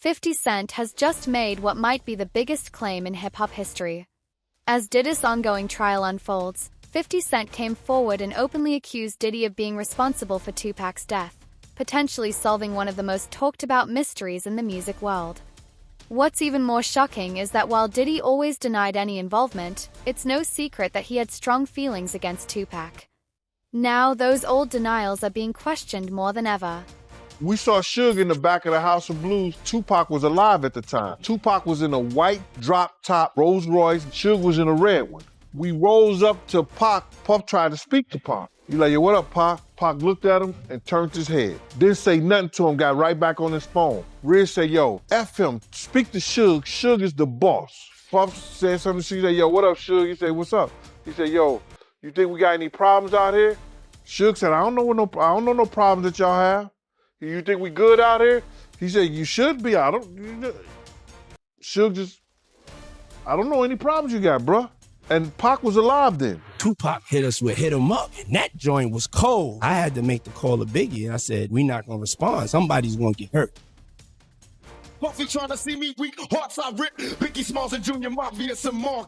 50 Cent has just made what might be the biggest claim in hip-hop history. As Diddy's ongoing trial unfolds, 50 Cent came forward and openly accused Diddy of being responsible for Tupac's death, potentially solving one of the most talked-about mysteries in the music world. What's even more shocking is that while Diddy always denied any involvement, it's no secret that he had strong feelings against Tupac. Now, those old denials are being questioned more than ever. We saw Suge in the back of the House of Blues. Tupac was alive at the time. Tupac was in a white drop-top Rolls Royce. Suge was in a red one. We rose up to Pac. Puff tried to speak to Pac. He like, yo, what up, Pac? Pac looked at him and turned his head. Didn't say nothing to him, got right back on his phone. Riz said, yo, F him, speak to Suge. Suge is the boss. Puff said something, she said, yo, what up, Suge? He said, what's up? He said, yo, you think we got any problems out here? Suge said, I don't know no problems that y'all have. You think we good out here? He said, you should be. Suge just, I don't know any problems you got, bruh. And Pac was alive then. Tupac hit us with Hit 'Em Up, and that joint was cold. I had to make the call to Biggie, and I said, we not gonna respond. Somebody's gonna get hurt. Coffin trying to see me weak, hearts I rip. Biggie Smalls and Junior Mafia some more.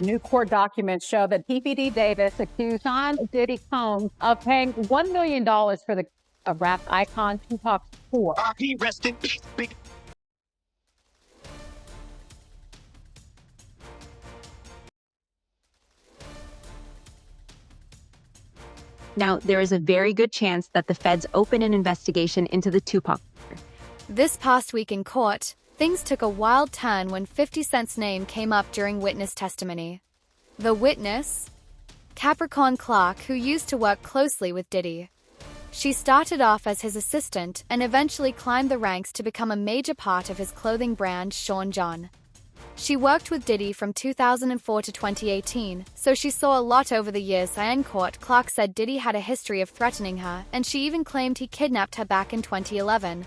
New court documents show that PPD Davis accused Cent Diddy Combs of paying $1 million for the rap icon Tupac's tour. He rest in peace, Big. Now, there is a very good chance that the feds open an investigation into the Tupac. This past week in court, things took a wild turn when 50 Cent's name came up during witness testimony. The witness? Capricorn Clark, who used to work closely with Diddy. She started off as his assistant and eventually climbed the ranks to become a major part of his clothing brand, Sean John. She worked with Diddy from 2004 to 2018, so she saw a lot over the years. In court, Clark said Diddy had a history of threatening her, and she even claimed he kidnapped her back in 2011.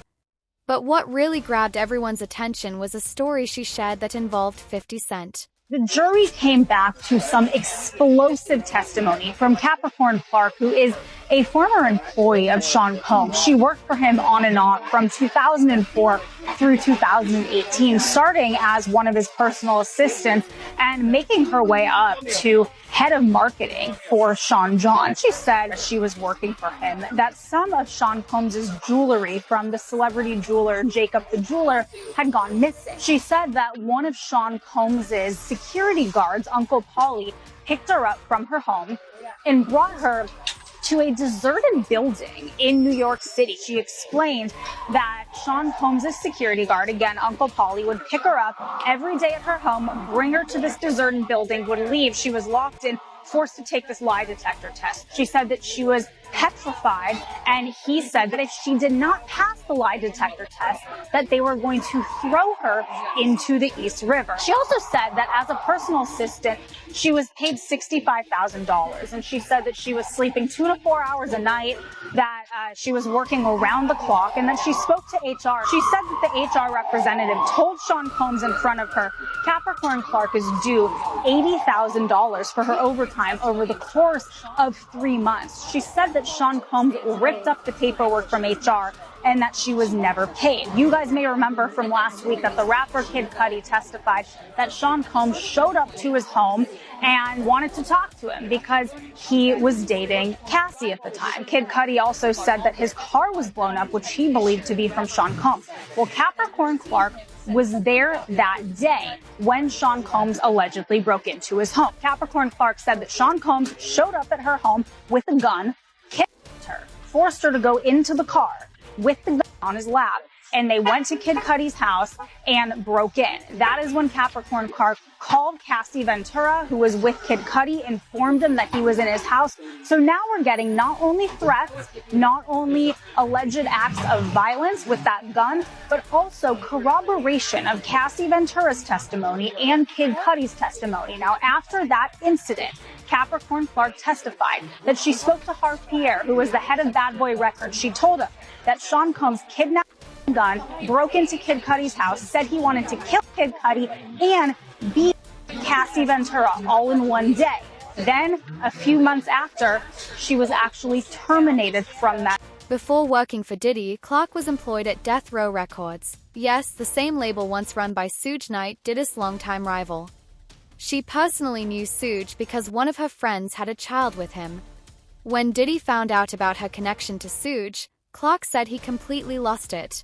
But what really grabbed everyone's attention was a story she shared that involved 50 Cent. The jury came back to some explosive testimony from Capricorn Clark, who is a former employee of Sean Combs. She worked for him on and off from 2004 through 2018, starting as one of his personal assistants and making her way up to head of marketing for Sean John. She said she was working for him, that some of Sean Combs' jewelry from the celebrity jeweler Jacob the Jeweler had gone missing. She said that one of Sean Combs' security guards, Uncle Paulie, picked her up from her home and brought her to a deserted building in New York City. She explained that Sean Combs' security guard, again, Uncle Paulie, would pick her up every day at her home, bring her to this deserted building, would leave. She was locked in, forced to take this lie detector test. She said that she was petrified, and he said that if she did not pass the lie detector test, that they were going to throw her into the East River. She also said that as a personal assistant, she was paid $65,000, and she said that she was sleeping 2 to 4 hours a night, that she was working around the clock, and that she spoke to HR. She said that the HR representative told Sean Combs in front of her, Capricorn Clark is due $80,000 for her overtime over the course of 3 months. She said that Sean Combs ripped up the paperwork from HR and that she was never paid. You guys may remember from last week that the rapper Kid Cudi testified that Sean Combs showed up to his home and wanted to talk to him because he was dating Cassie at the time. Kid Cudi also said that his car was blown up, which he believed to be from Sean Combs. Well, Capricorn Clark was there that day when Sean Combs allegedly broke into his home. Capricorn Clark said that Sean Combs showed up at her home with a gun, kidnapped her, forced her to go into the car with the gun on his lap, and they went to Kid Cudi's house and broke in. That is when Capricorn Clark called Cassie Ventura, who was with Kid Cudi, informed him that he was in his house. So now we're getting not only threats, not only alleged acts of violence with that gun, but also corroboration of Cassie Ventura's testimony and Kid Cudi's testimony. Now, after that incident, Capricorn Clark testified that she spoke to Harv Pierre, who was the head of Bad Boy Records. She told him that Sean Combs kidnapped a gun, broke into Kid Cudi's house, said he wanted to kill Kid Cudi and beat Cassie Ventura all in one day. Then, a few months after, she was actually terminated from that. Before working for Diddy, Clark was employed at Death Row Records. Yes, the same label once run by Suge Knight, Diddy's longtime rival. She personally knew Suge because one of her friends had a child with him. When Diddy found out about her connection to Suge, Clark said he completely lost it.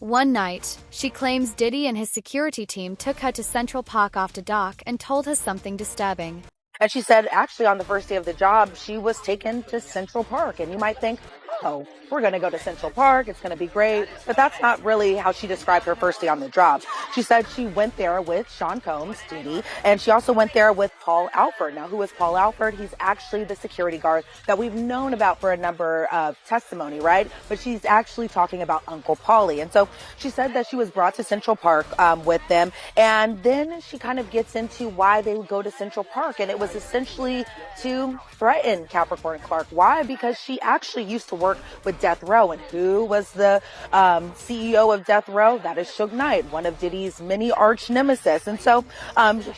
One night, she claims Diddy and his security team took her to Central Park after dark and told her something disturbing. And she said, actually, on the first day of the job, she was taken to Central Park. And you might think, oh, we're going to go to Central Park. It's going to be great. But that's not really how she described her first day on the job. She said she went there with Sean Combs, Diddy, and she also went there with Paul Alford. Now, who is Paul Alford? He's actually the security guard that we've known about for a number of testimony, right? But she's actually talking about Uncle Paulie. And so she said that she was brought to Central Park with them. And then she kind of gets into why they would go to Central Park. And it was essentially to threaten Capricorn Clark. Why? Because she actually used to work with Death Row. And who was the CEO of Death Row? That is Suge Knight, one of Diddy's many arch nemesis. And so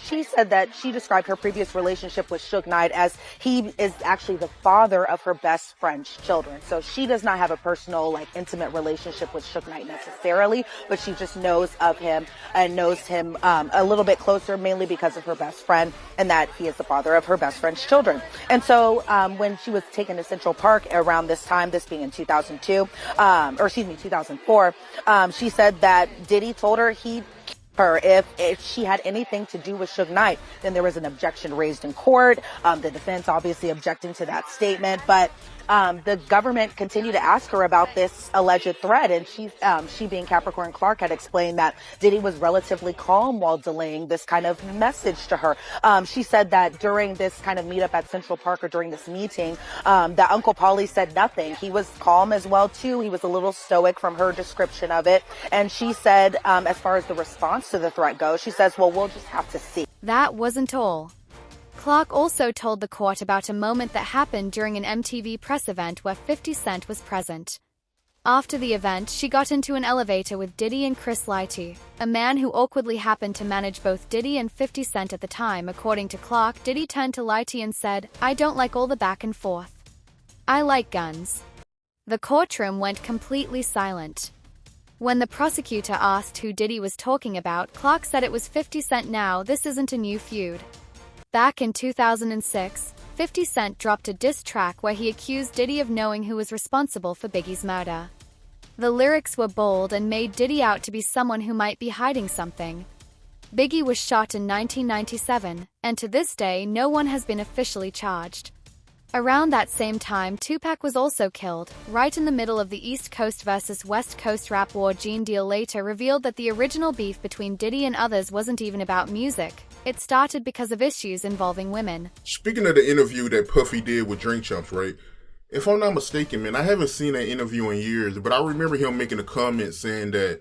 she said that she described her previous relationship with Suge Knight as he is actually the father of her best friend's children. So she does not have a personal, intimate relationship with Suge Knight necessarily, but she just knows of him and knows him a little bit closer, mainly because of her best friend, and that he is the father of her best friend's children. And so when she was taken to Central Park around this time, this being in 2004, she said that Diddy told her if she had anything to do with Suge Knight. Then there was an objection raised in court. The defense obviously objecting to that statement, but the government continued to ask her about this alleged threat, and she being Capricorn Clark had explained that Diddy was relatively calm while delaying this kind of message to her. She said that during this kind of meetup at Central Park, or during this meeting, that Uncle Paulie said nothing. He was calm as well too. He was a little stoic from her description of it. And she said, as far as the response to the threat goes, she says, well, we'll just have to see. That wasn't all. Clark also told the court about a moment that happened during an MTV press event where 50 Cent was present. After the event, she got into an elevator with Diddy and Chris Lighty, a man who awkwardly happened to manage both Diddy and 50 Cent at the time. According to Clark, Diddy turned to Lighty and said, "I don't like all the back and forth. I like guns." The courtroom went completely silent. When the prosecutor asked who Diddy was talking about, Clark said it was 50 Cent. Now, this isn't a new feud. Back in 2006, 50 Cent dropped a diss track where he accused Diddy of knowing who was responsible for Biggie's murder. The lyrics were bold and made Diddy out to be someone who might be hiding something. Biggie was shot in 1997, and to this day, no one has been officially charged. Around that same time, Tupac was also killed, right in the middle of the East Coast versus West Coast rap war. Gene Deal later revealed that the original beef between Diddy and others wasn't even about music. It started because of issues involving women. Speaking of the interview that Puffy did with Drink Champs, right? If I'm not mistaken, man, I haven't seen that interview in years, but I remember him making a comment saying that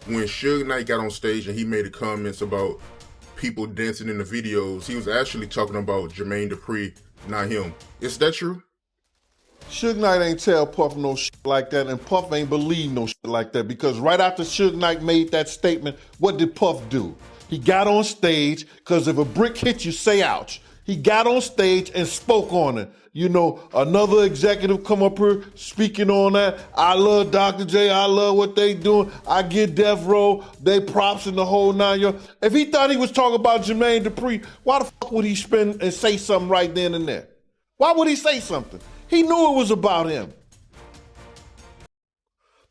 when Suge Knight got on stage and he made the comments about people dancing in the videos, he was actually talking about Jermaine Dupri, not him. Is that true? Suge Knight ain't tell Puff no shit like that, and Puff ain't believe no shit like that, because right after Suge Knight made that statement, what did Puff do? He got on stage, because if a brick hits you, say ouch. He got on stage and spoke on it. You know, another executive come up here speaking on that. I love Dr. J. I love what they doing. I get Death Row. They props in the whole 9 yards. If he thought he was talking about Jermaine Dupri, why the fuck would he spin and say something right then and there? Why would he say something? He knew it was about him.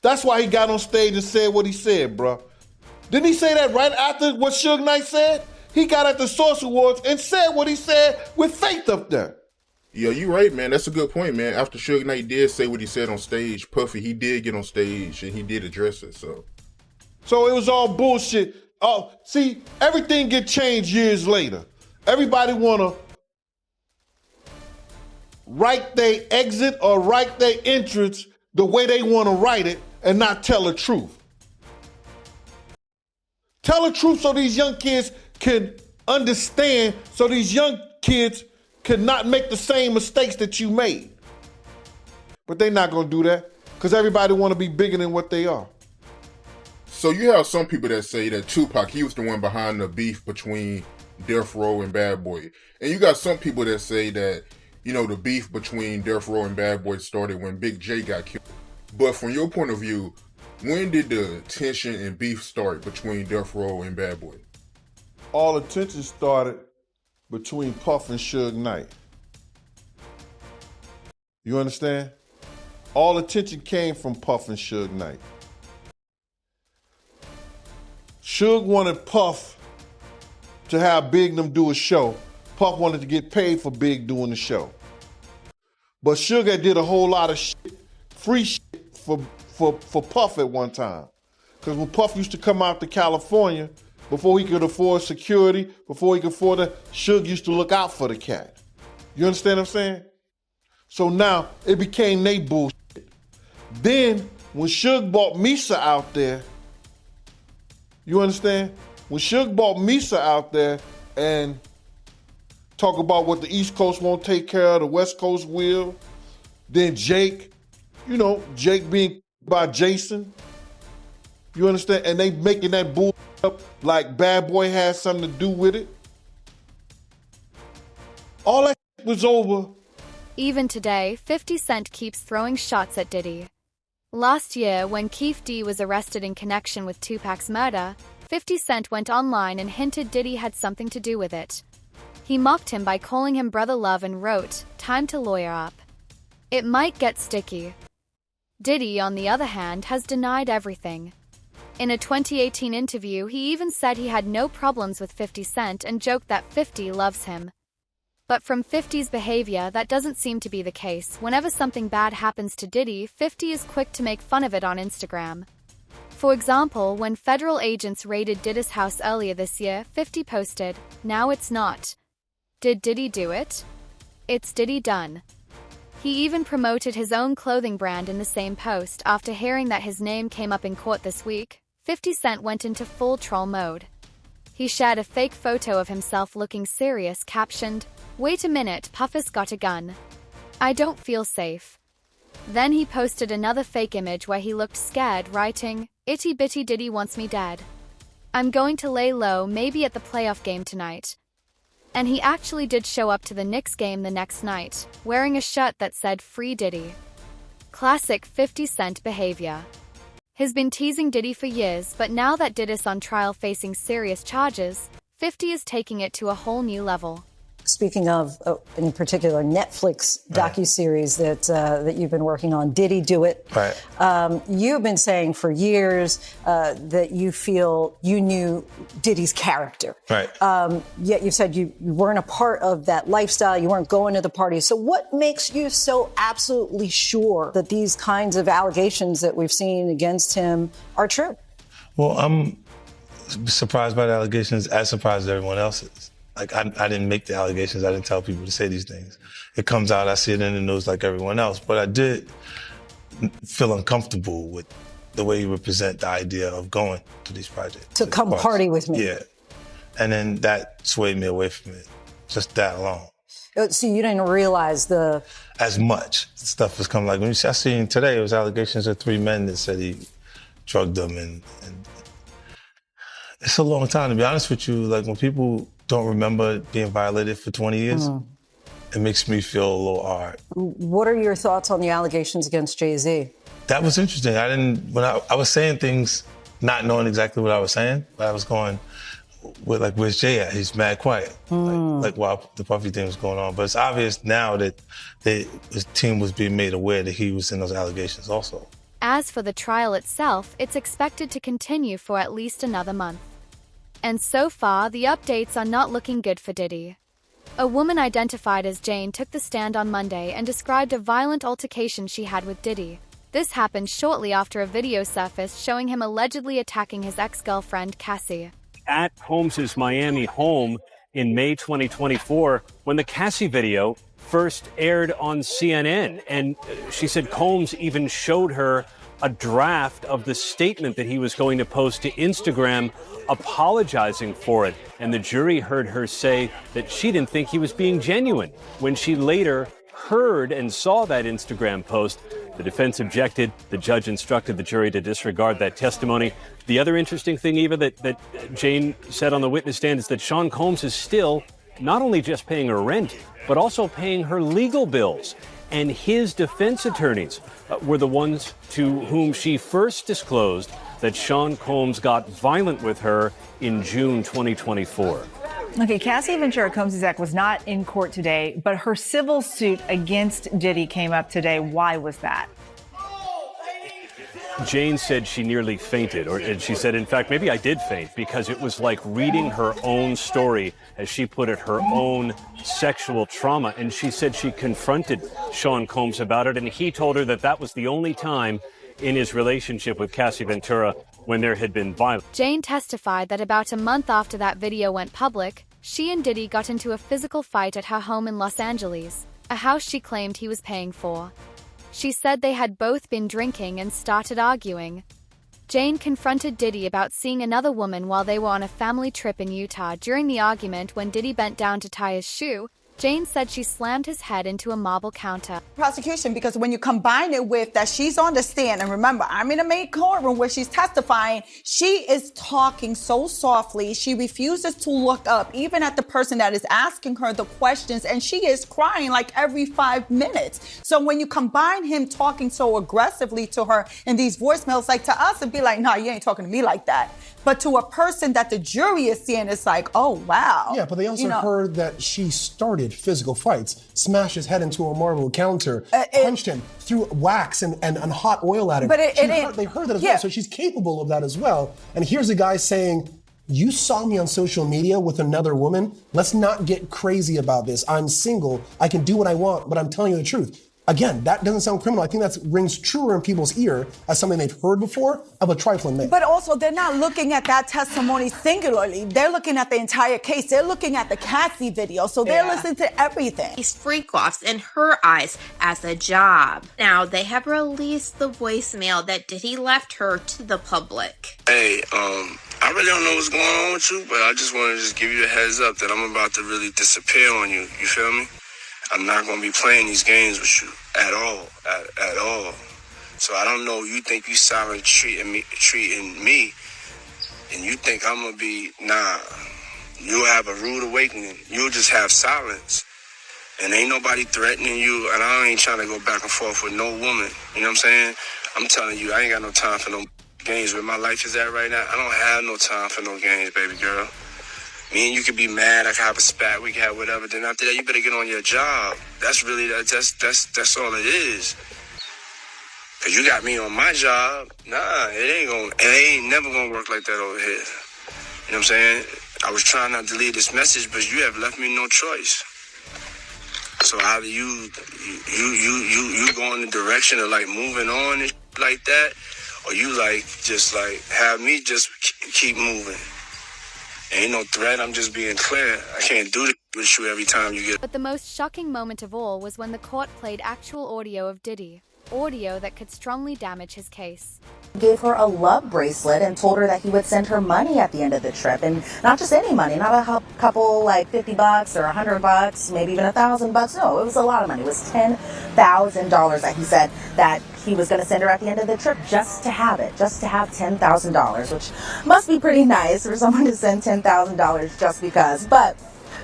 That's why he got on stage and said what he said, bro. Didn't he say that right after what Suge Knight said? He got at the Source Awards and said what he said with Faith up there. Yeah, you're right, man. That's a good point, man. After Suge Knight did say what he said on stage, Puffy, he did get on stage and he did address it, so it was all bullshit. Oh, see, everything get changed years later. Everybody wanna write their exit or write their entrance the way they wanna write it and not tell the truth. Tell the truth so these young kids can understand, so these young kids can not make the same mistakes that you made. But they're not gonna do that because everybody wanna be bigger than what they are. So you have some people that say that Tupac, he was the one behind the beef between Death Row and Bad Boy. And you got some people that say that, you know, the beef between Death Row and Bad Boy started when Big J got killed. But from your point of view, When did the tension and beef start between Death Row and Bad Boy? All the tension started between Puff and Suge Knight. You understand? All the tension came from Puff and Suge Knight. Suge wanted Puff to have Big them do a show. Puff wanted to get paid for Big doing the show. But Suge had did a whole lot of shit, free shit for Puff at one time. Because when Puff used to come out to California, before he could afford security, before he could afford it, Suge used to look out for the cat. You understand what I'm saying? So now it became they bullshit. Then when Suge bought Misa out there, you understand? When Suge bought Misa out there and talk about what the East Coast won't take care of, the West Coast will, then Jake, you know, Jake being by Jason, you understand? And they making that bull up like Bad Boy had something to do with it. All that was over. Even today, 50 Cent keeps throwing shots at Diddy. Last year, when Keefe D was arrested in connection with Tupac's murder, 50 Cent went online and hinted Diddy had something to do with it. He mocked him by calling him Brother Love and wrote, "Time to lawyer up. It might get sticky." Diddy, on the other hand, has denied everything. In a 2018 interview, he even said he had no problems with 50 Cent and joked that 50 loves him. But from 50's behavior, that doesn't seem to be the case. Whenever something bad happens to Diddy, 50 is quick to make fun of it on Instagram. For example, when federal agents raided Diddy's house earlier this year, 50 posted, "Now it's not. Did Diddy do it? It's Diddy done." He even promoted his own clothing brand in the same post. After hearing that his name came up in court this week, 50 Cent went into full troll mode. He shared a fake photo of himself looking serious, captioned, "Wait a minute, Puff's got a gun. I don't feel safe." Then he posted another fake image where he looked scared, writing, "Itty bitty Diddy wants me dead. I'm going to lay low, maybe at the playoff game tonight." And he actually did show up to the Knicks game the next night, wearing a shirt that said "Free Diddy." Classic 50 Cent behavior. He's been teasing Diddy for years, but now that Diddy's on trial facing serious charges, 50 is taking it to a whole new level. Speaking of, in particular, Netflix docuseries that you've been working on, Diddy Do It? Right. You've been saying for years that you feel you knew Diddy's character. Right. Yet you said you weren't a part of that lifestyle. You weren't going to the parties. So what makes you so absolutely sure that these kinds of allegations that we've seen against him are true? Well, I'm surprised by the allegations, as surprised as everyone else is. Like, I didn't make the allegations. I didn't tell people to say these things. It comes out, I see it in the news like everyone else. But I did feel uncomfortable with the way you represent the idea of going to these projects. To come party with me. Yeah. And then that swayed me away from it. Just that alone. So you didn't realize as much stuff was coming. Like, when I seen today, it was allegations of 3 men that said he drugged them. And it's a long time, to be honest with you. Like, when people don't remember being violated for 20 years, it makes me feel a little hard. What are your thoughts on the allegations against Jay-Z? That was interesting. When I was saying things, not knowing exactly what I was saying, but I was going, where's Jay at? He's mad quiet. Like while the Puffy thing was going on. But it's obvious now that his team was being made aware that he was in those allegations also. As for the trial itself, it's expected to continue for at least another month. And so far, the updates are not looking good for Diddy. A woman identified as Jane took the stand on Monday and described a violent altercation she had with Diddy. This happened shortly after a video surfaced showing him allegedly attacking his ex-girlfriend, Cassie. At Combs' Miami home in May 2024, when the Cassie video first aired on CNN. And she said Combs even showed her a draft of the statement that he was going to post to Instagram apologizing for it. And the jury heard her say that she didn't think he was being genuine. When she later heard and saw that Instagram post, the defense objected. The judge instructed the jury to disregard that testimony. The other interesting thing, Eva, that Jane said on the witness stand is that Sean Combs is still not only just paying her rent, but also paying her legal bills. and his defense attorneys were the ones to whom she first disclosed that Sean Combs got violent with her in June 2024. Okay, Cassie Ventura Combs' ex was not in court today, but her civil suit against Diddy came up today. Why was that? Jane said she nearly fainted, and she said, in fact, maybe I did faint because it was like reading her own story, as she put it, her own sexual trauma. And she said she confronted Sean Combs about it, and he told her that that was the only time in his relationship with Cassie Ventura when there had been violence. Jane testified that about a month after that video went public, she and Diddy got into a physical fight at her home in Los Angeles, a house she claimed he was paying for. She said they had both been drinking and started arguing. Jane confronted Diddy about seeing another woman while they were on a family trip in Utah. During the argument, when Diddy bent down to tie his shoe, Jane said she slammed his head into a marble counter. Prosecution, because when you combine it with that she's on the stand, and remember, I'm in a main courtroom where she's testifying, she is talking so softly. She refuses to look up, even at the person that is asking her the questions, and she is crying like every 5 minutes. So when you combine him talking so aggressively to her in these voicemails, like to us, it'd be like, no, you ain't talking to me like that. But to a person that the jury is seeing, it's like, oh, wow. Yeah, but they also heard that she started physical fights, smashed his head into a marble counter, punched him, threw wax and hot oil at him. But they heard that as well, so she's capable of that as well. And here's a guy saying, you saw me on social media with another woman. Let's not get crazy about this. I'm single. I can do what I want, but I'm telling you the truth. Again, that doesn't sound criminal. I think that rings truer in people's ear as something they've heard before of a trifling man. But also, they're not looking at that testimony singularly. They're looking at the entire case. They're looking at the Cassie video. So they're listening to everything. These freak-offs in her eyes as a job. Now, they have released the voicemail that Diddy left her to the public. Hey, I really don't know what's going on with you, but I just want to give you a heads up that I'm about to really disappear on you. You feel me? I'm not going to be playing these games with you at all, at all. So I don't know, you think you silent treating me, and you think I'm going to be, nah. You'll have a rude awakening. You'll just have silence. And ain't nobody threatening you, and I ain't trying to go back and forth with no woman. You know what I'm saying? I'm telling you, I ain't got no time for no games. Where my life is at right now, I don't have no time for no games, baby girl. Me and you could be mad, I could have a spat, we could have whatever. Then after that, you better get on your job. That's really, that's all it is. Cause you got me on my job. Nah, it ain't never gonna work like that over here. You know what I'm saying? I was trying not to leave this message, but you have left me no choice. So either you go in the direction of like moving on and like that, or you like just like have me just keep moving. Ain't no threat, I'm just being clear. I can't do this with you every time you get... But the most shocking moment of all was when the court played actual audio of Diddy. Audio that could strongly damage his case. Gave her a love bracelet and told her that he would send her money at the end of the trip. And not just any money, not a couple like $50 or $100, maybe even $1,000. No, it was a lot of money. It was $10,000 that he said that he was going to send her at the end of the trip just to have it, just to have $10,000, which must be pretty nice for someone to send $10,000 just because. But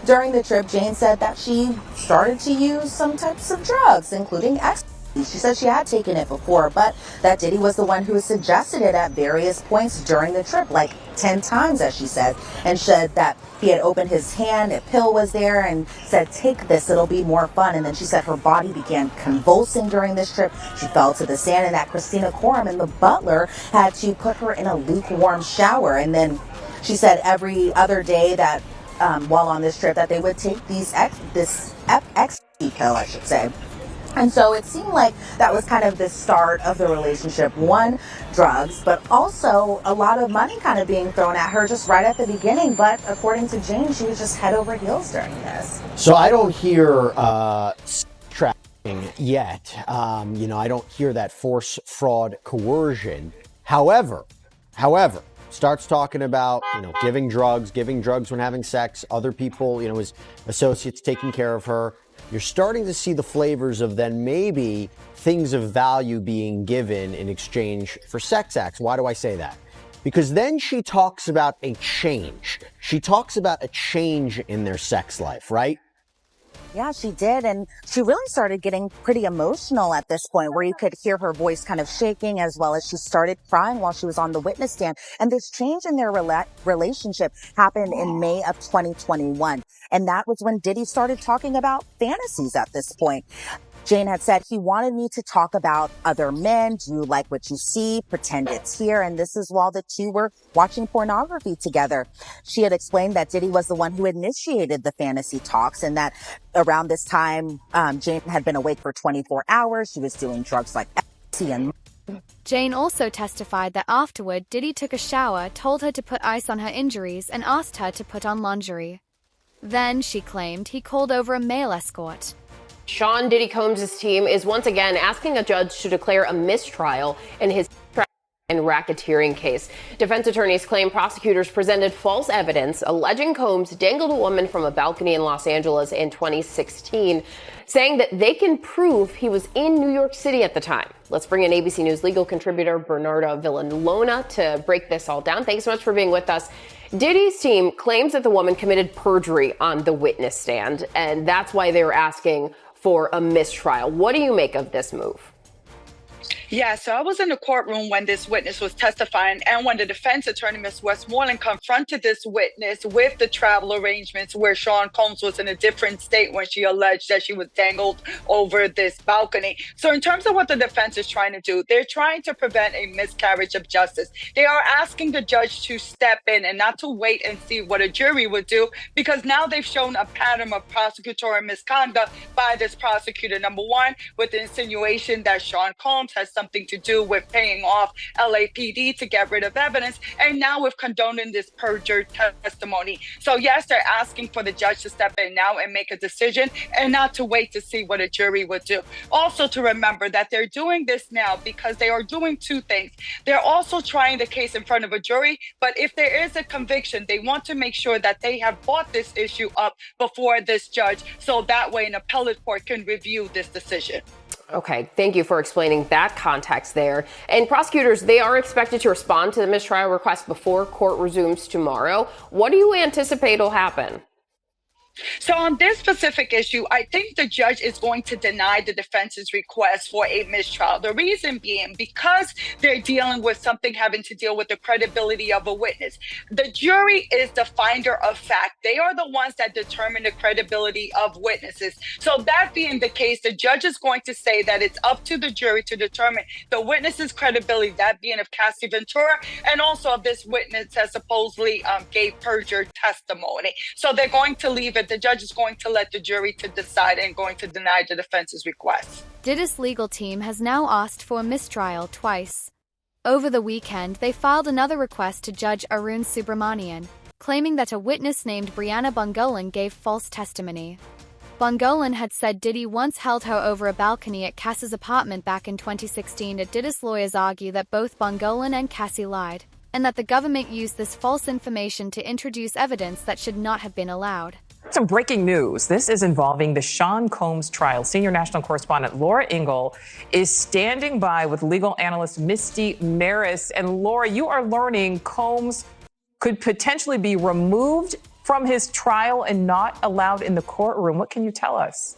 during the trip, Jane said that she started to use some types of drugs, including ecstasy. She said she had taken it before, but that Diddy was the one who suggested it at various points during the trip, like 10 times, as she said, and said that he had opened his hand, a pill was there, and said, take this, it'll be more fun. And then she said her body began convulsing during this trip. She fell to the sand, and that Christina Coram and the butler had to put her in a lukewarm shower. And then she said every other day that while on this trip that they would take this ecstasy pill, I should say. And so it seemed like that was kind of the start of the relationship. One, drugs, but also a lot of money kind of being thrown at her just right at the beginning. But according to Jane, she was just head over heels during this. So I don't hear trafficking yet. I don't hear that force, fraud, coercion. However, starts talking about, giving drugs when having sex, other people, his associates taking care of her. You're starting to see the flavors of then maybe things of value being given in exchange for sex acts. Why do I say that? Because then she talks about a change. She talks about a change in their sex life, right? Yeah, she did. And she really started getting pretty emotional at this point, where you could hear her voice kind of shaking, as well as she started crying while she was on the witness stand. And this change in their relationship happened in May of 2021. And that was when Diddy started talking about fantasies at this point. Jane had said, he wanted me to talk about other men. Do you like what you see? Pretend it's here. And this is while the two were watching pornography together. She had explained that Diddy was the one who initiated the fantasy talks, and that around this time, Jane had been awake for 24 hours. She was doing drugs like ecstasy and... Jane also testified that afterward, Diddy took a shower, told her to put ice on her injuries, and asked her to put on lingerie. Then, she claimed, he called over a male escort. Sean Diddy Combs' team is once again asking a judge to declare a mistrial in his and racketeering case. Defense attorneys claim prosecutors presented false evidence alleging Combs dangled a woman from a balcony in Los Angeles in 2016, saying that they can prove he was in New York City at the time. Let's bring in ABC News legal contributor Bernarda Villalona to break this all down. Thanks so much for being with us. Diddy's team claims that the woman committed perjury on the witness stand, and that's why they were asking for a mistrial. What do you make of this move? Yeah, so I was in the courtroom when this witness was testifying, and when the defense attorney, Ms. Westmoreland, confronted this witness with the travel arrangements where Sean Combs was in a different state when she alleged that she was dangled over this balcony. So in terms of what the defense is trying to do, they're trying to prevent a miscarriage of justice. They are asking the judge to step in and not to wait and see what a jury would do, because now they've shown a pattern of prosecutorial misconduct by this prosecutor. Number one, with the insinuation that Sean Combs has something to do with paying off LAPD to get rid of evidence, and now with condoning this perjured testimony. So yes, they're asking for the judge to step in now and make a decision, and not to wait to see what a jury would do. Also to remember that they're doing this now because they are doing two things. They're also trying the case in front of a jury, but if there is a conviction, they want to make sure that they have brought this issue up before this judge, so that way an appellate court can review this decision. Okay, thank you for explaining that context there. And prosecutors, they are expected to respond to the mistrial request before court resumes tomorrow. What do you anticipate will happen? So on this specific issue, I think the judge is going to deny the defense's request for a mistrial. The reason being because they're dealing with something having to deal with the credibility of a witness. The jury is the finder of fact. They are the ones that determine the credibility of witnesses. So that being the case, the judge is going to say that it's up to the jury to determine the witness's credibility, that being of Cassie Ventura, and also of this witness that supposedly gave perjured testimony. So they're going to leave it. The judge is going to let the jury to decide and going to deny the defense's request. Diddy's legal team has now asked for a mistrial twice. Over the weekend, they filed another request to Judge Arun Subramanian, claiming that a witness named Brianna Bongolan gave false testimony. Bongolan had said Diddy once held her over a balcony at Cassie's apartment back in 2016. Diddy's lawyers argue that both Bongolan and Cassie lied, and that the government used this false information to introduce evidence that should not have been allowed. Some breaking news. This is involving the Sean Combs trial. Senior national correspondent Laura Ingle is standing by with legal analyst Misty Maris. And Laura, you are learning Combs could potentially be removed from his trial and not allowed in the courtroom. What can you tell us?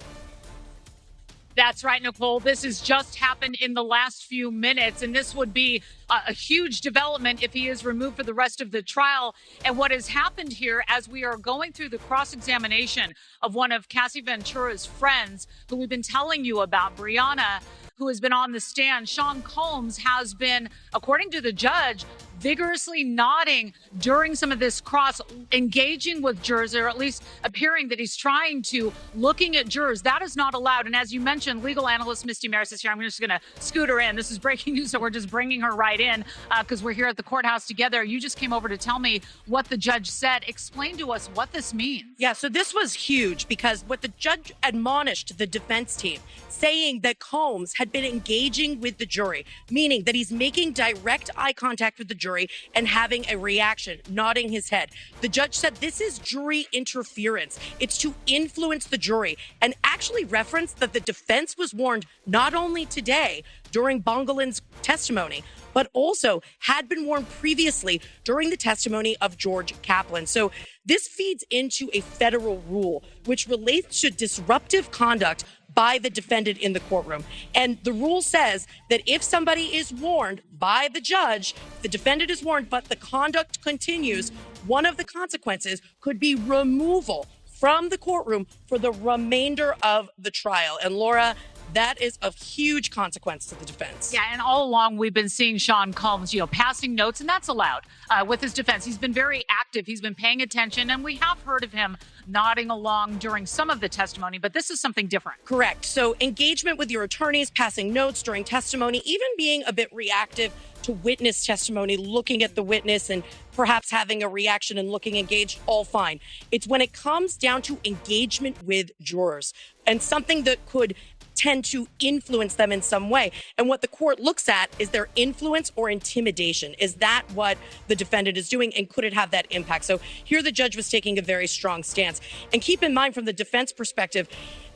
That's right, Nicole. This has just happened in the last few minutes, and this would be a huge development if he is removed for the rest of the trial. And what has happened here, as we are going through the cross-examination of one of Cassie Ventura's friends, who we've been telling you about, Brianna, who has been on the stand, Sean Combs has been, according to the judge, vigorously nodding during some of this cross, engaging with jurors, or at least appearing that he's trying to, looking at jurors. That is not allowed. And as you mentioned, legal analyst Misty Maris is here. I'm just going to scoot her in. This is breaking news, so we're just bringing her right in because we're here at the courthouse together. You just came over to tell me what the judge said. Explain to us what this means. Yeah, so this was huge because what the judge admonished the defense team, saying that Combs had been engaging with the jury, meaning that he's making direct eye contact with the jury, jury and having a reaction, nodding his head. The judge said this is jury interference. It's to influence the jury, and actually referenced that the defense was warned not only today during Bongolin's testimony, but also had been warned previously during the testimony of George Kaplan. So this feeds into a federal rule which relates to disruptive conduct by the defendant in the courtroom. And the rule says that if somebody is warned by the judge, the defendant is warned, but the conduct continues, one of the consequences could be removal from the courtroom for the remainder of the trial. And Laura, that is of huge consequence to the defense. Yeah, and all along we've been seeing Sean Combs, passing notes, and that's allowed with his defense. He's been very active. He's been paying attention, and we have heard of him nodding along during some of the testimony, but this is something different. Correct. So engagement with your attorneys, passing notes during testimony, even being a bit reactive to witness testimony, looking at the witness and perhaps having a reaction and looking engaged, all fine. It's when it comes down to engagement with jurors and something that could tend to influence them in some way. And what the court looks at is their influence or intimidation. Is that what the defendant is doing, and could it have that impact? So here the judge was taking a very strong stance. And keep in mind, from the defense perspective,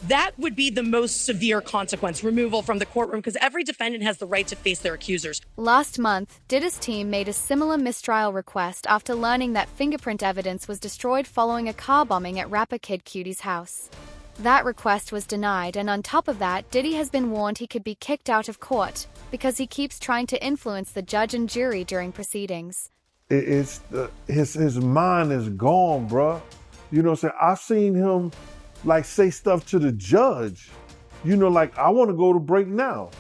that would be the most severe consequence, removal from the courtroom, because every defendant has the right to face their accusers. Last month, Diddy's team made a similar mistrial request after learning that fingerprint evidence was destroyed following a car bombing at rapper Kid Cudi's house. That request was denied, and on top of that, Diddy has been warned he could be kicked out of court because he keeps trying to influence the judge and jury during proceedings. His mind is gone, bruh. You know what I'm saying? I've seen him say stuff to the judge. I want to go to break now.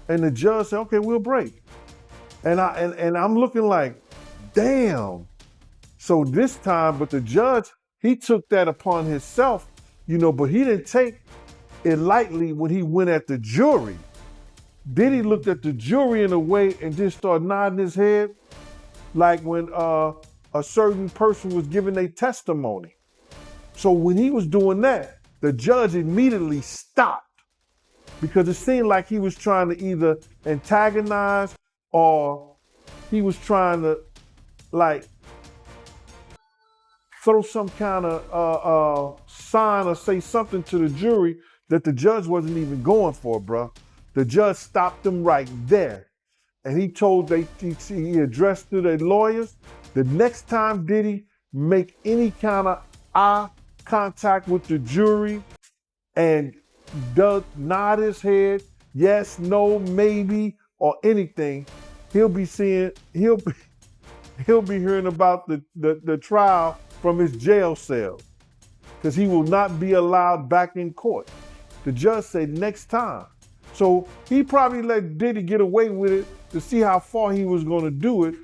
And the judge said, okay, we'll break. And I'm looking like, damn. So this time, but the judge, he took that upon himself. But he didn't take it lightly when he went at the jury. Diddy looked at the jury in a way and just started nodding his head, like when a certain person was giving their testimony. So when he was doing that, the judge immediately stopped because it seemed like he was trying to either antagonize or he was trying to throw some kind of sign or say something to the jury that the judge wasn't even going for, bruh. The judge stopped them right there. And he addressed to their lawyers, the next time Diddy make any kind of eye contact with the jury and nod his head, yes, no, maybe, or anything, he'll be hearing about the trial from his jail cell, because he will not be allowed back in court. The judge said next time. So he probably let Diddy get away with it to see how far he was going to do it.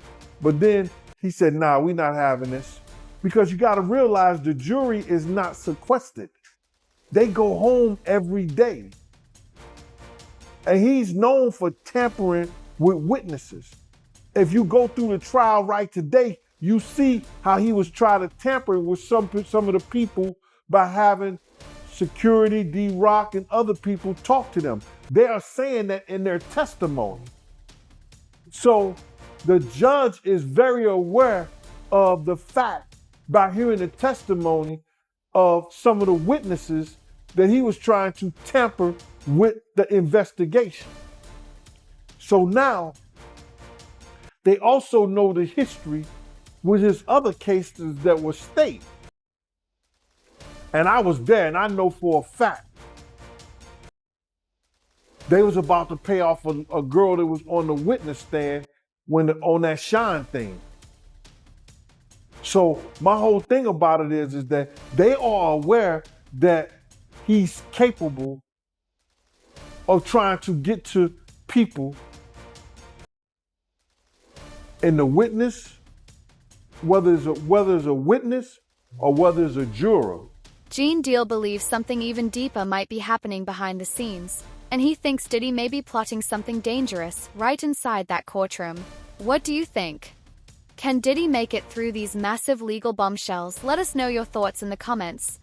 But then he said, nah, we're not having this. Because you got to realize the jury is not sequestered. They go home every day. And he's known for tampering with witnesses. If you go through the trial right today, you see how he was trying to tamper with some of the people by having security, D-Rock, and other people talk to them. They are saying that in their testimony. So the judge is very aware of the fact by hearing the testimony of some of the witnesses that he was trying to tamper with the investigation. So now they also know the history with his other cases that were state. And I was there, and I know for a fact they was about to pay off a girl that was on the witness stand on that Shine thing. So my whole thing about it is that they are aware that he's capable of trying to get to people in the witness, whether it's a witness or whether it's a juror. Gene Deal believes something even deeper might be happening behind the scenes, and he thinks Diddy may be plotting something dangerous right inside that courtroom. What do you think? Can Diddy make it through these massive legal bombshells? Let us know your thoughts in the comments.